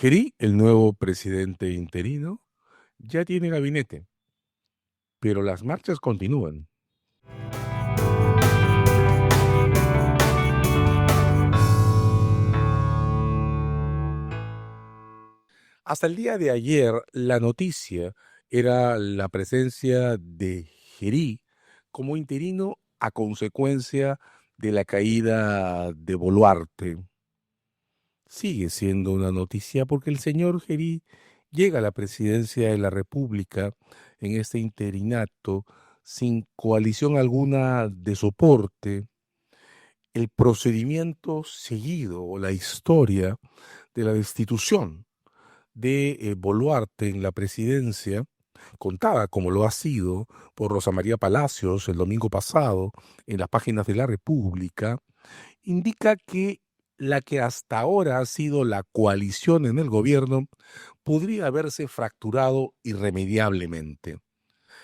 Gerí, el nuevo presidente interino, ya tiene gabinete, pero las marchas continúan. Hasta el día de ayer, la noticia era la presencia de Gerí como interino a consecuencia de la caída de Boluarte. Sigue siendo una noticia porque el señor Gerí llega a la presidencia de la República en este interinato sin coalición alguna de soporte. El procedimiento seguido o la historia de la destitución de Boluarte en la presidencia, contada como lo ha sido por Rosa María Palacios el domingo pasado en las páginas de la República, indica que la que hasta ahora ha sido la coalición en el gobierno podría haberse fracturado irremediablemente.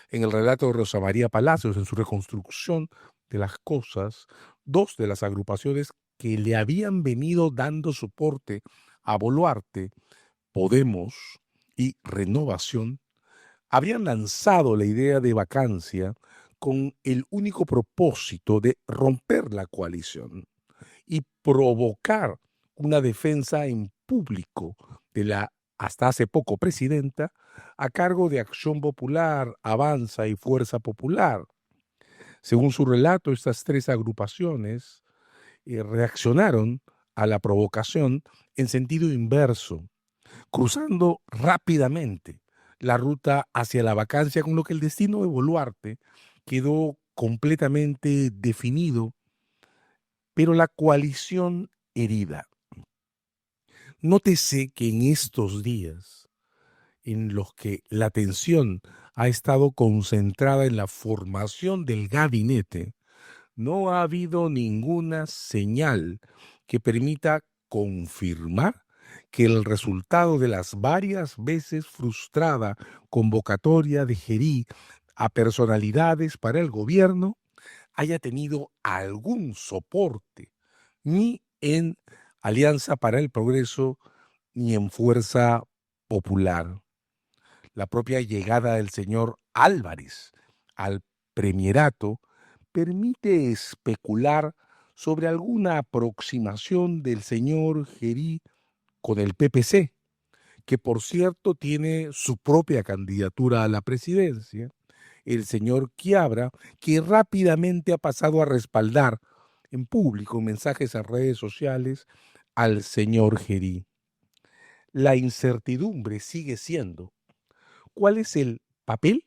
En el relato de Rosa María Palacios, en su reconstrucción de las cosas, dos de las agrupaciones que le habían venido dando soporte a Boluarte, Podemos y Renovación, habrían lanzado la idea de vacancia con el único propósito de romper la coalición y provocar una defensa en público de la hasta hace poco presidenta a cargo de Acción Popular, Avanza y Fuerza Popular. Según su relato, estas tres agrupaciones reaccionaron a la provocación en sentido inverso, cruzando rápidamente la ruta hacia la vacancia, con lo que el destino de Boluarte quedó completamente definido, pero la coalición herida. Nótese que en estos días en los que la atención ha estado concentrada en la formación del gabinete, no ha habido ninguna señal que permita confirmar que el resultado de las varias veces frustrada convocatoria de Gerí a personalidades para el gobierno haya tenido algún soporte, ni en Alianza para el Progreso, ni en Fuerza Popular. La propia llegada del señor Álvarez al premierato permite especular sobre alguna aproximación del señor Gerí con el PPC, que por cierto tiene su propia candidatura a la presidencia, el señor Quiabra, que rápidamente ha pasado a respaldar en público mensajes a redes sociales al señor Gerí. La incertidumbre sigue siendo cuál es el papel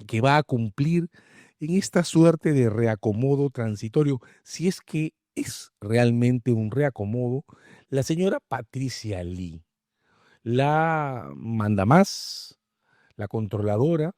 que va a cumplir en esta suerte de reacomodo transitorio, si es que es realmente un reacomodo, la señora Patricia Lee, la mandamás, la controladora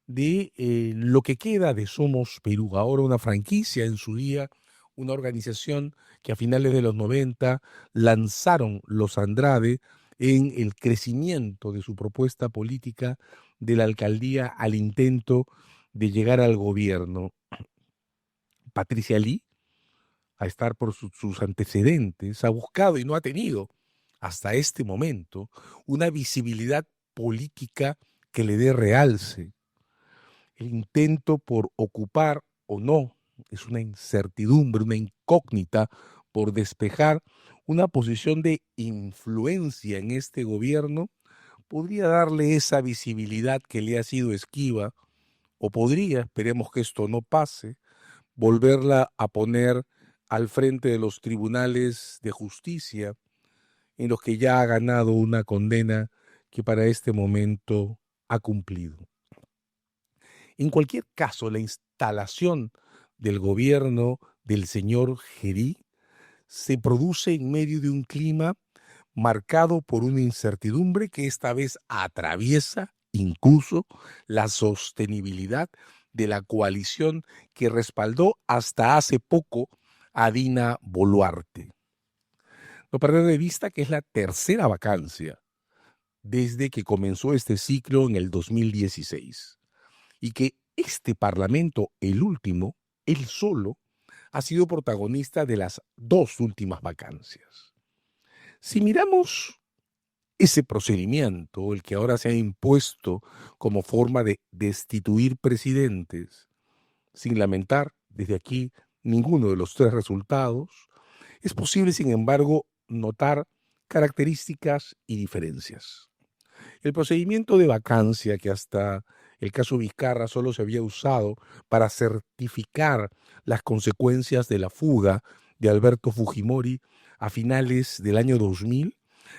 de lo que queda de Somos Perú, ahora una franquicia, en su día una organización que a finales de los 90 lanzaron los Andrade en el crecimiento de su propuesta política de la alcaldía al intento de llegar al gobierno. Patricia Lee, a estar por sus antecedentes, ha buscado y no ha tenido hasta este momento una visibilidad política que le dé realce. El intento por ocupar o no es una incertidumbre, una incógnita por despejar una posición de influencia en este gobierno, podría darle esa visibilidad que le ha sido esquiva, o podría, esperemos que esto no pase, volverla a poner al frente de los tribunales de justicia, en los que ya ha ganado una condena que para este momento ha cumplido. En cualquier caso, la instalación del gobierno del señor Gerí se produce en medio de un clima marcado por una incertidumbre que esta vez atraviesa incluso la sostenibilidad de la coalición que respaldó hasta hace poco a Dina Boluarte. No perder de vista que es la tercera vacancia desde que comenzó este ciclo en el 2016 y que este Parlamento, el último, él solo, ha sido protagonista de las dos últimas vacancias. Si miramos ese procedimiento, el que ahora se ha impuesto como forma de destituir presidentes, sin lamentar desde aquí ninguno de los tres resultados, es posible, sin embargo, notar características y diferencias. El procedimiento de vacancia, que hasta el caso Vizcarra solo se había usado para certificar las consecuencias de la fuga de Alberto Fujimori a finales del año 2000,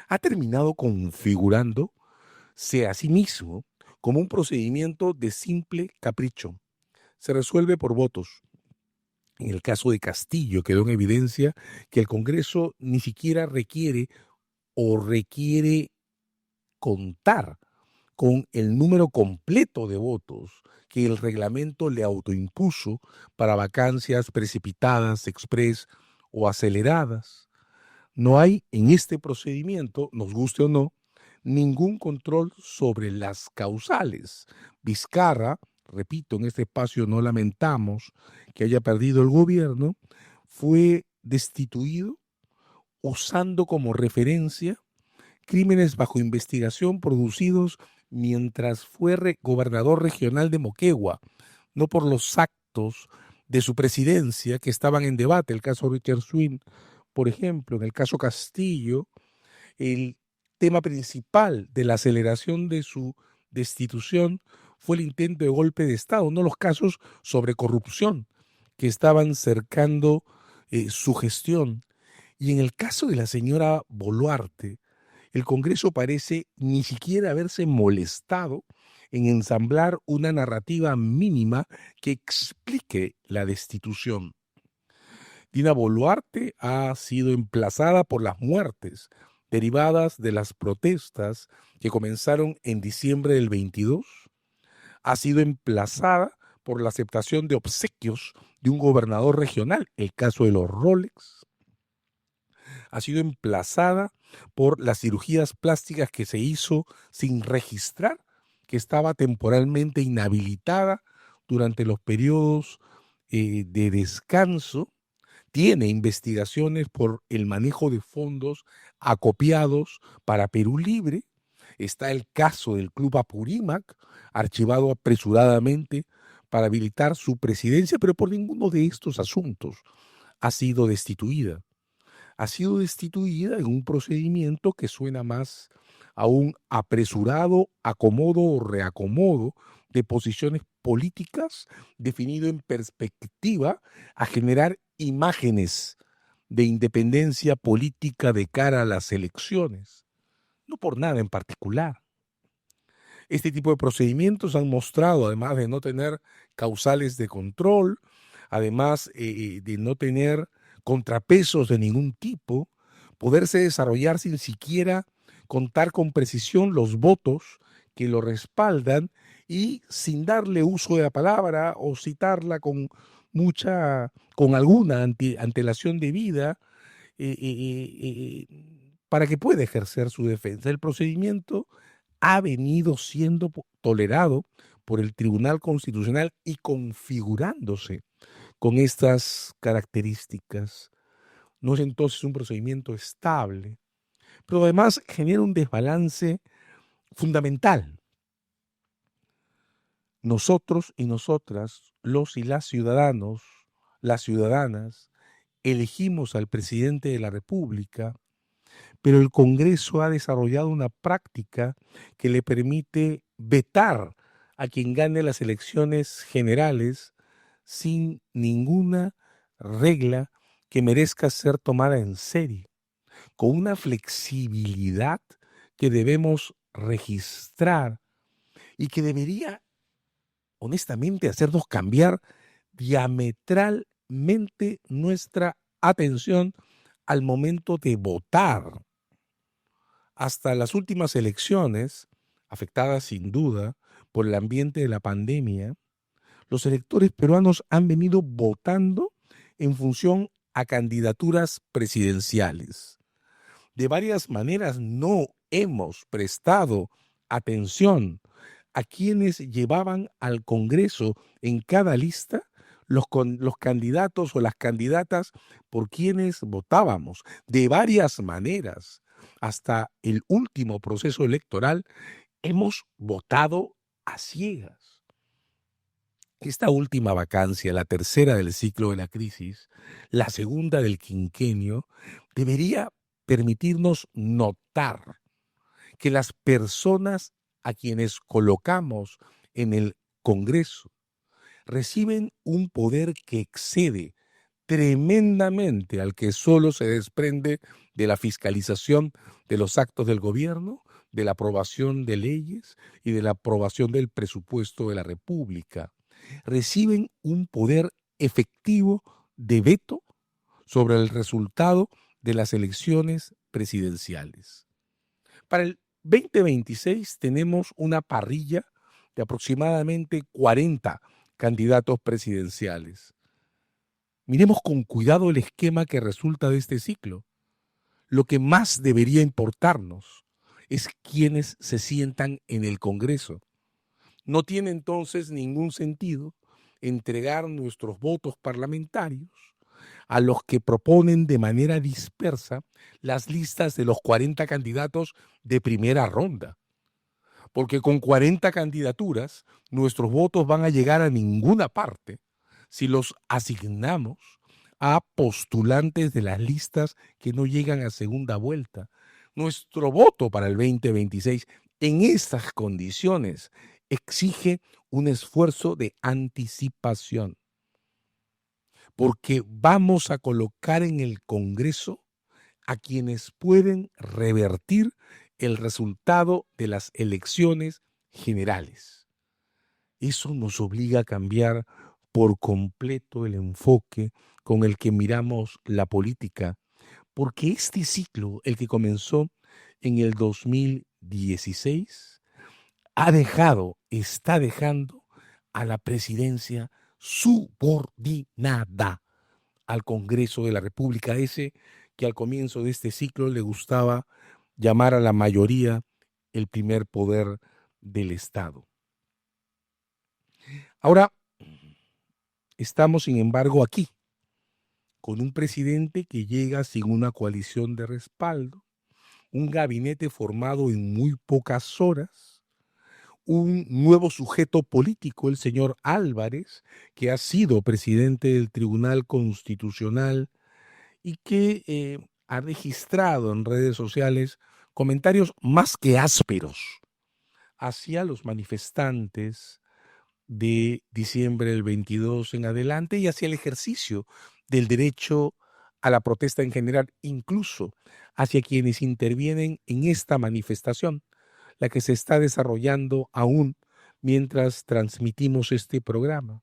ha terminado configurándose a sí mismo como un procedimiento de simple capricho. Se resuelve por votos. En el caso de Castillo quedó en evidencia que el Congreso ni siquiera requiere contar con el número completo de votos que el reglamento le autoimpuso para vacancias precipitadas, express o aceleradas. No hay en este procedimiento, nos guste o no, ningún control sobre las causales. Vizcarra, repito, en este espacio no lamentamos que haya perdido el gobierno, fue destituido usando como referencia crímenes bajo investigación producidos mientras fue gobernador regional de Moquegua, no por los actos de su presidencia que estaban en debate, el caso Richard Swin, por ejemplo, en el caso Castillo, el tema principal de la aceleración de su destitución fue el intento de golpe de Estado, no los casos sobre corrupción que estaban cercando su gestión. Y en el caso de la señora Boluarte, el Congreso parece ni siquiera haberse molestado en ensamblar una narrativa mínima que explique la destitución. Dina Boluarte ha sido emplazada por las muertes derivadas de las protestas que comenzaron en diciembre del 22. Ha sido emplazada por la aceptación de obsequios de un gobernador regional, el caso de los Rolex. Ha sido emplazada por las cirugías plásticas que se hizo sin registrar, que estaba temporalmente inhabilitada durante los periodos de descanso. Tiene investigaciones por el manejo de fondos acopiados para Perú Libre. Está el caso del Club Apurímac, archivado apresuradamente para habilitar su presidencia, pero por ninguno de estos asuntos ha sido destituida. Ha sido destituida en un procedimiento que suena más a un apresurado acomodo o reacomodo de posiciones políticas definido en perspectiva a generar imágenes de independencia política de cara a las elecciones, no por nada en particular. Este tipo de procedimientos han mostrado, además de no tener causales de control, además de no tener contrapesos de ningún tipo, poderse desarrollar sin siquiera contar con precisión los votos que lo respaldan y sin darle uso de la palabra o citarla con alguna antelación de vida para que pueda ejercer su defensa. El procedimiento ha venido siendo tolerado por el Tribunal Constitucional y configurándose con estas características. No es entonces un procedimiento estable, pero además genera un desbalance fundamental. Nosotros y nosotras, los y las ciudadanos, las ciudadanas, elegimos al presidente de la República, pero el Congreso ha desarrollado una práctica que le permite vetar a quien gane las elecciones generales sin ninguna regla que merezca ser tomada en serio, con una flexibilidad que debemos registrar y que debería, honestamente, hacernos cambiar diametralmente nuestra atención al momento de votar. Hasta las últimas elecciones, afectadas sin duda por el ambiente de la pandemia, los electores peruanos han venido votando en función a candidaturas presidenciales. De varias maneras no hemos prestado atención a quienes llevaban al Congreso en cada lista los candidatos o las candidatas por quienes votábamos. De varias maneras hasta el último proceso electoral, hemos votado a ciegas. Esta última vacancia, la tercera del ciclo de la crisis, la segunda del quinquenio, debería permitirnos notar que las personas a quienes colocamos en el Congreso reciben un poder que excede tremendamente al que solo se desprende de la fiscalización de los actos del gobierno, de la aprobación de leyes y de la aprobación del presupuesto de la República. Reciben un poder efectivo de veto sobre el resultado de las elecciones presidenciales. Para el 2026 tenemos una parrilla de aproximadamente 40 candidatos presidenciales. Miremos con cuidado el esquema que resulta de este ciclo. Lo que más debería importarnos es quienes se sientan en el Congreso. No tiene entonces ningún sentido entregar nuestros votos parlamentarios a los que proponen de manera dispersa las listas de los 40 candidatos de primera ronda. Porque con 40 candidaturas nuestros votos van a llegar a ninguna parte si los asignamos a postulantes de las listas que no llegan a segunda vuelta. Nuestro voto para el 2026 en estas condiciones exige un esfuerzo de anticipación, porque vamos a colocar en el Congreso a quienes pueden revertir el resultado de las elecciones generales. Eso nos obliga a cambiar por completo el enfoque con el que miramos la política, porque este ciclo, el que comenzó en el 2016, está dejando a la presidencia subordinada al Congreso de la República, ese que al comienzo de este ciclo le gustaba llamar a la mayoría el primer poder del Estado. Ahora, estamos sin embargo aquí, con un presidente que llega sin una coalición de respaldo, un gabinete formado en muy pocas horas, un nuevo sujeto político, el señor Álvarez, que ha sido presidente del Tribunal Constitucional y que ha registrado en redes sociales comentarios más que ásperos hacia los manifestantes de diciembre del 22 en adelante y hacia el ejercicio del derecho a la protesta en general, incluso hacia quienes intervienen en esta manifestación, la que se está desarrollando aún mientras transmitimos este programa.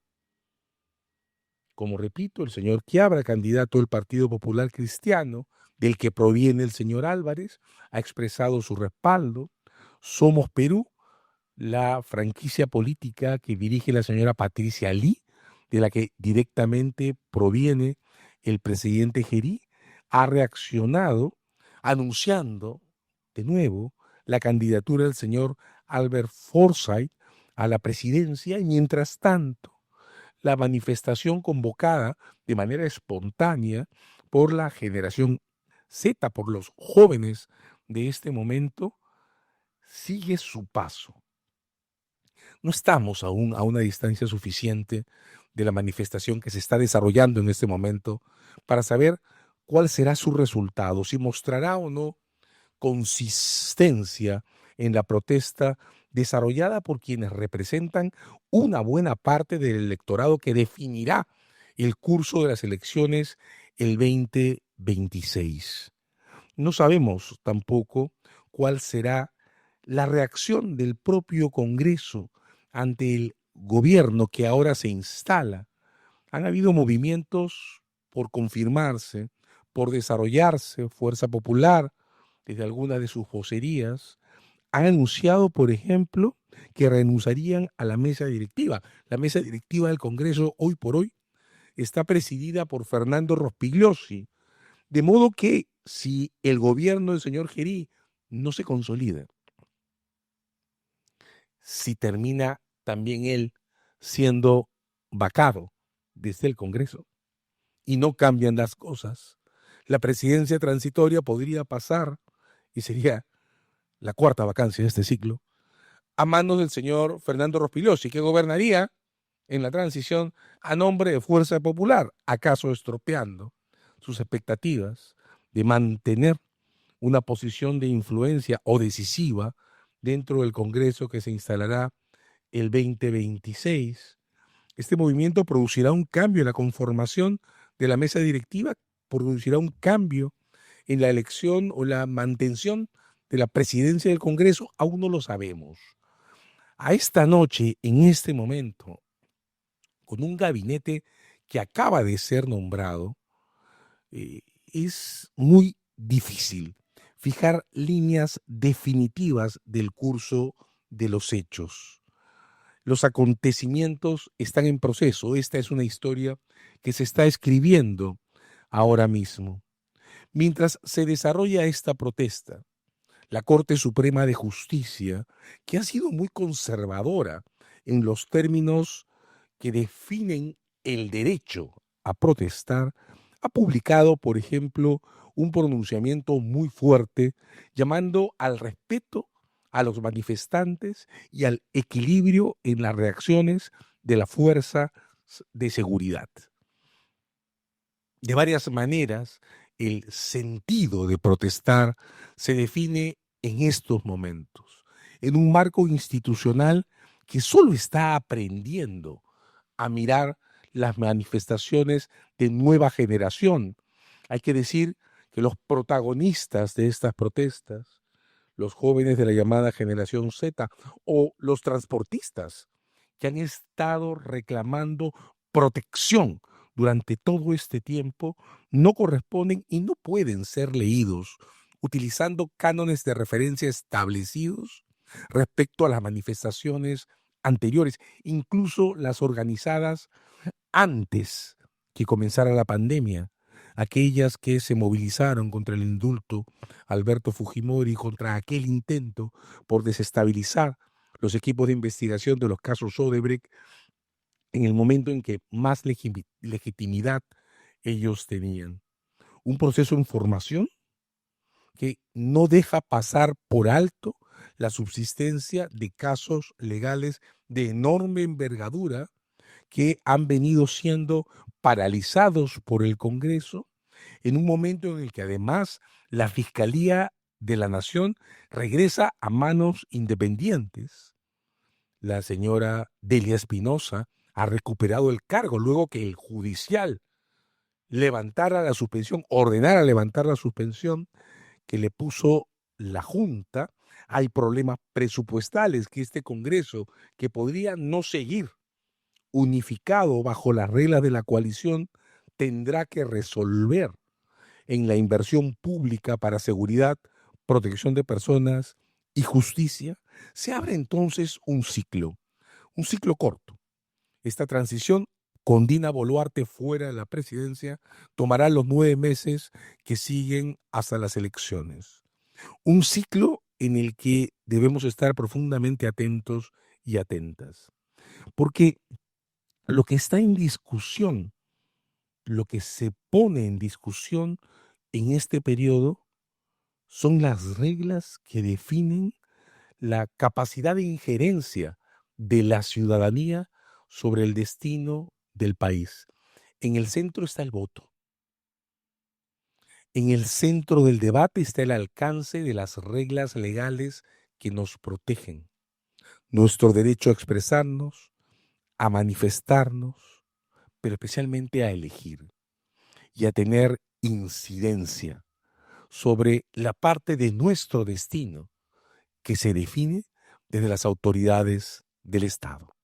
Como repito, el señor Quiabra, candidato del Partido Popular Cristiano, del que proviene el señor Álvarez, ha expresado su respaldo. Somos Perú, la franquicia política que dirige la señora Patricia Lee, de la que directamente proviene el presidente Gerí, ha reaccionado anunciando de nuevo la candidatura del señor Albert Forsyth a la presidencia y mientras tanto la manifestación convocada de manera espontánea por la generación Z, por los jóvenes de este momento, sigue su paso. No estamos aún a una distancia suficiente de la manifestación que se está desarrollando en este momento para saber cuál será su resultado, si mostrará o no consistencia en la protesta desarrollada por quienes representan una buena parte del electorado que definirá el curso de las elecciones el 2026. No sabemos tampoco cuál será la reacción del propio Congreso ante el gobierno que ahora se instala. Han habido movimientos por confirmarse, por desarrollarse. Fuerza Popular, desde algunas de sus vocerías, han anunciado, por ejemplo, que renunciarían a la mesa directiva. La mesa directiva del Congreso, hoy por hoy, está presidida por Fernando Rospigliosi. De modo que si el gobierno del señor Gerí no se consolida, si termina también él siendo vacado desde el Congreso y no cambian las cosas, la presidencia transitoria podría pasar y sería la cuarta vacancia de este ciclo, a manos del señor Fernando Rospigliosi, que gobernaría en la transición a nombre de Fuerza Popular, acaso estropeando sus expectativas de mantener una posición de influencia o decisiva dentro del Congreso que se instalará el 2026. Este movimiento producirá un cambio en la conformación de la mesa directiva, producirá un cambio en la elección o la mantención de la presidencia del Congreso, aún no lo sabemos. A esta noche, en este momento, con un gabinete que acaba de ser nombrado, es muy difícil fijar líneas definitivas del curso de los hechos. Los acontecimientos están en proceso. Esta es una historia que se está escribiendo ahora mismo. Mientras se desarrolla esta protesta, la Corte Suprema de Justicia, que ha sido muy conservadora en los términos que definen el derecho a protestar, ha publicado, por ejemplo, un pronunciamiento muy fuerte llamando al respeto a los manifestantes y al equilibrio en las reacciones de la fuerza de seguridad. De varias maneras, el sentido de protestar se define en estos momentos, en un marco institucional que solo está aprendiendo a mirar las manifestaciones de nueva generación. Hay que decir que los protagonistas de estas protestas, los jóvenes de la llamada generación Z o los transportistas que han estado reclamando protección durante todo este tiempo, no corresponden y no pueden ser leídos utilizando cánones de referencia establecidos respecto a las manifestaciones anteriores, incluso las organizadas antes que comenzara la pandemia, aquellas que se movilizaron contra el indulto Alberto Fujimori, contra aquel intento por desestabilizar los equipos de investigación de los casos Odebrecht en el momento en que más legitimidad ellos tenían. Un proceso en formación que no deja pasar por alto la subsistencia de casos legales de enorme envergadura que han venido siendo paralizados por el Congreso en un momento en el que además la Fiscalía de la Nación regresa a manos independientes. La señora Delia Espinosa ha recuperado el cargo luego que el judicial levantara la suspensión, ordenara levantar la suspensión que le puso la Junta. Hay problemas presupuestales que este Congreso, que podría no seguir unificado bajo las reglas de la coalición, tendrá que resolver en la inversión pública para seguridad, protección de personas y justicia. Se abre entonces un ciclo corto. Esta transición con Dina Boluarte fuera de la presidencia tomará los 9 meses que siguen hasta las elecciones. Un ciclo en el que debemos estar profundamente atentos y atentas. Porque lo que está en discusión, lo que se pone en discusión en este periodo son las reglas que definen la capacidad de injerencia de la ciudadanía sobre el destino del país. En el centro está el voto. En el centro del debate está el alcance de las reglas legales que nos protegen. Nuestro derecho a expresarnos, a manifestarnos, pero especialmente a elegir y a tener incidencia sobre la parte de nuestro destino que se define desde las autoridades del Estado.